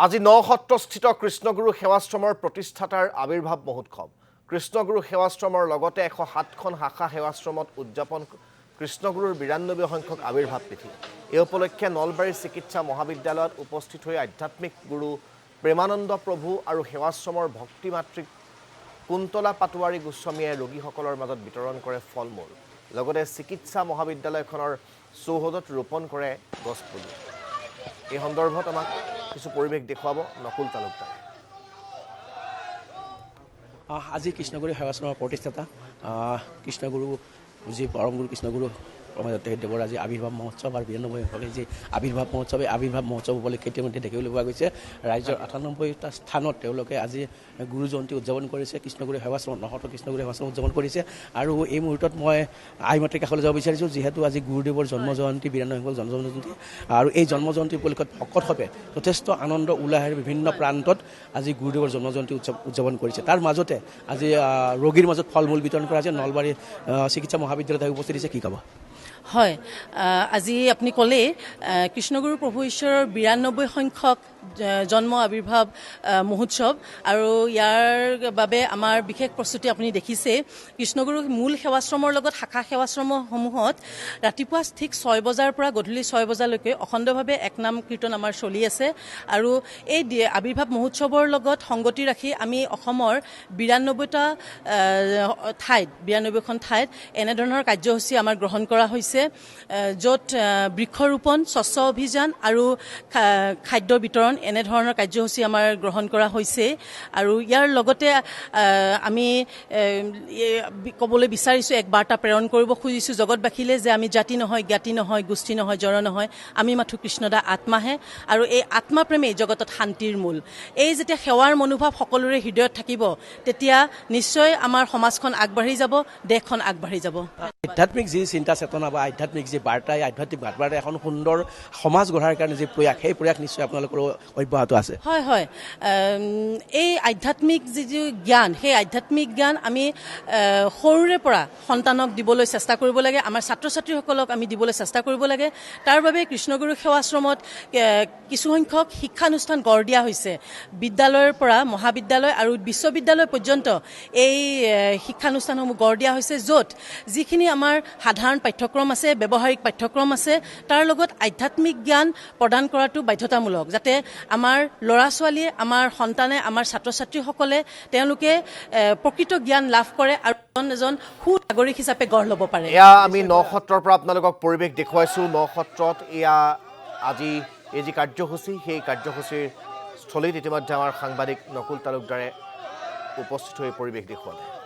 আজি নসত্ৰস্থিত কৃষ্ণগুৰু সেৱাশ্ৰমৰ প্ৰতিষ্ঠাতাৰ আবিৰ্ভাৱ মহোৎসৱ কৃষ্ণগুৰু সেৱাশ্ৰমৰ লগতে 107খন শাখা সেৱাশ্ৰমত উদযাপন কৃষ্ণগুৰুৰ 92 সংখ্যক আবিৰ্ভাৱ তিথি এই উপলক্ষে নলবাৰী চিকিৎসা মহাবিদ্যালয়ত উপস্থিত হৈ আধ্যাত্মিক গুৰু প্ৰেমানন্দ প্ৰভু আৰু সেৱাশ্ৰমৰ ভক্তি মাতৃক কুন্তলা পাটোৱাৰী গোস্বামীয়ে ৰোগীসকলৰ মাজত বিতৰণ কৰে ফলমূল লগতে চিকিৎসা মহাবিদ্যালয়খনৰ চৌহদত ৰোপণ কৰে গছপুলি এই সন্দৰ্ভত আমাক কিছু পৰিৱেশ দেখুৱাব নকুল তালুকদাৰ আজি কৃষ্ণগুৰু সেৱাশ্ৰমৰ প্ৰতিষ্ঠাতা কৃষ্ণগুৰু যি পৰমগুৰু কৃষ্ণগুৰু দেৱৰ আজি আবিৰ্ভাৱ মহোৎসৱ আৰু 92 যি আবিৰ্ভাৱ মহোৎসৱ এই আবিৰ্ভাৱ মহোৎসৱ উপলক্ষে ইতিমধ্যে দেখিবলৈ পোৱা গৈছে ৰাজ্যৰ 98টা স্থানত তেওঁলোকে আজি গুৰু জয়ন্তী উদযাপন কৰিছে কৃষ্ণগুৰু সেৱাশ্ৰম নহত কৃষ্ণগুৰু সেৱাশ্ৰম উদযাপন কৰিছে আৰু এই মুহূৰ্তত মই আইমাতৃৰ কাষলৈ যাব বিচাৰিছোঁ যিহেতু আজি গুৰুদেৱৰ জন্ম জয়ন্তী 92 সংখ্যক জন্ম জয়ন্তী আৰু এই জন্ম জয়ন্তী উপলক্ষত ভকতসকলে যথেষ্ট আনন্দ উল্লাহেৰে বিভিন্ন প্ৰান্তত আজি গুৰুদেৱৰ জন্ম জয়ন্তী উদযাপন কৰিছে তাৰ মাজতে আজি ৰোগীৰ মাজত ফলমূল বিতৰণ কৰা হৈছে নলবাৰী চিকিৎসা মহাবিদ্যালয়ত উপস্থিত হৈছে কি ক'ব হয় আজি আপুনি ক'লে কৃষ্ণগুৰু প্ৰভু ঈশ্বৰৰ 92 সংখ্যক জন্ম আবিৰ্ভাৱ মহোৎসৱ আৰু ইয়াৰ বাবে আমাৰ বিশেষ প্ৰস্তুতি আপুনি দেখিছে কৃষ্ণগুৰু মূল সেৱাশ্ৰমৰ লগত শাখা সেৱাশ্ৰমসমূহত ৰাতিপুৱা ঠিক 6 বজাৰ পৰা গধূলি 6 বজালৈকে অখণ্ডভাৱে এক নাম কীৰ্তন আমাৰ চলি আছে আৰু এই আবিৰ্ভাৱ মহোৎসৱৰ লগত সংগতি ৰাখি আমি অসমৰ 92টা ঠাইত 92খন ঠাইত এনেধৰণৰ কাৰ্যসূচী আমাৰ গ্ৰহণ কৰা হৈছে য'ত বৃক্ষৰোপণ স্বচ্ছ অভিযান আৰু খাদ্য বিতৰণ এনেধৰণৰ কাৰ্যসূচী আমাৰ গ্ৰহণ কৰা হৈছে আৰু ইয়াৰ লগতে আমি ক'বলৈ বিচাৰিছোঁ এক বাৰ্তা প্ৰেৰণ কৰিব খুজিছোঁ জগতবাসীলৈ যে আমি জাতি নহয় জ্ঞাতি নহয় গোষ্ঠী নহয় জড় নহয় আমি মাথো কৃষ্ণদা আত্মাহে আৰু এই আত্মাপ্ৰেমেই জগতত শান্তিৰ মূল এই যেতিয়া সেৱাৰ মনোভাৱ সকলোৰে হৃদয়ত থাকিব তেতিয়া নিশ্চয় আমাৰ সমাজখন আগবাঢ়ি যাব দেশখন আগবাঢ়ি যাব আধ্যাত্মিক যি চিন্তা চেতনা বা আধ্যাত্মিক যি বাৰ্তা এই আধ্যাত্মিক বাৰ্তা এখন সুন্দৰ সমাজ গঢ়াৰ কাৰণে যি প্ৰয়াস সেই প্ৰয়াস নিশ্চয় আপোনালোকৰ অব্যাহত আছে হয় হয় এই আধ্যাত্মিক যি জ্ঞান সেই আধ্যাত্মিক জ্ঞান আমি সৰুৰে পৰা সন্তানক দিবলৈ চেষ্টা কৰিব লাগে আমাৰ ছাত্ৰ ছাত্ৰীসকলক আমি দিবলৈ চেষ্টা কৰিব লাগে তাৰ বাবে কৃষ্ণগুৰু সেৱাশ্ৰমত কিছুসংখ্যক শিক্ষানুষ্ঠান গঢ় দিয়া হৈছে বিদ্যালয়ৰ পৰা মহাবিদ্যালয় আৰু বিশ্ববিদ্যালয় পৰ্যন্ত এই শিক্ষানুষ্ঠানসমূহ গঢ় দিয়া হৈছে য'ত যিখিনি আমাৰ সাধাৰণ পাঠ্যক্ৰম আছে ব্যৱহাৰিক পাঠ্যক্ৰম আছে তাৰ লগত আধ্যাত্মিক জ্ঞান প্ৰদান কৰাটো বাধ্যতামূলক যাতে আমাৰ ল'ৰা ছোৱালীয়ে আমাৰ সন্তানে আমাৰ ছাত্ৰ ছাত্ৰীসকলে তেওঁলোকে প্ৰকৃত জ্ঞান লাভ কৰে আৰু এজন সুনাগৰিক হিচাপে গঢ় ল'ব পাৰে এয়া আমি নসত্ৰৰ পৰা আপোনালোকক পৰিৱেশ দেখুৱাইছোঁ নসত্ৰত এয়া আজি এই যি কাৰ্যসূচী সেই কাৰ্যসূচীৰ স্থলীত ইতিমধ্যে আমাৰ সাংবাদিক নকুল তালুকদাৰে উপস্থিত হৈ পৰিৱেশ দেখুৱালে